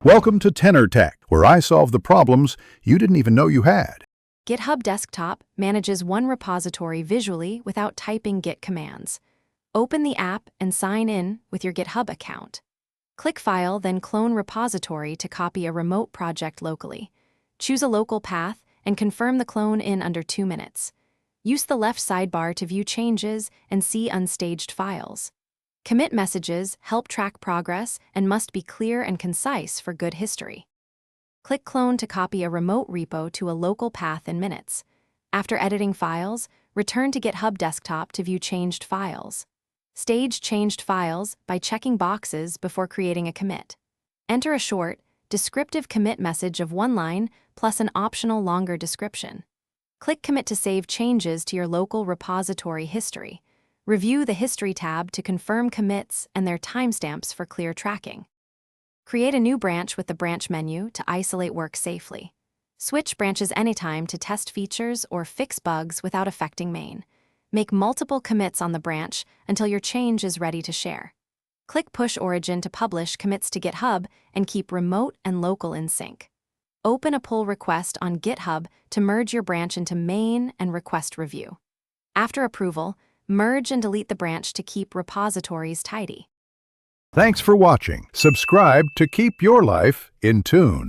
Welcome to Tenor Tech, where I solve the problems you didn't even know you had. GitHub Desktop manages one repository visually without typing Git commands. Open the app and sign in with your GitHub account. Click File, then Clone Repository to copy a remote project locally. Choose a local path and confirm the clone in under 2 minutes. Use the left sidebar to view changes and see unstaged files. Commit messages help track progress and must be clear and concise for good history. Click Clone to copy a remote repo to a local path in minutes. After editing files, return to GitHub Desktop to view changed files. Stage changed files by checking boxes before creating a commit. Enter a short, descriptive commit message of 1 line plus an optional longer description. Click Commit to save changes to your local repository history. Review the History tab to confirm commits and their timestamps for clear tracking. Create a new branch with the branch menu to isolate work safely. Switch branches anytime to test features or fix bugs without affecting main. Make multiple commits on the branch until your change is ready to share. Click Push Origin to publish commits to GitHub and keep remote and local in sync. Open a pull request on GitHub to merge your branch into main and request review. After approval, merge and delete the branch to keep repositories tidy. Thanks for watching. Subscribe to keep your life in tune.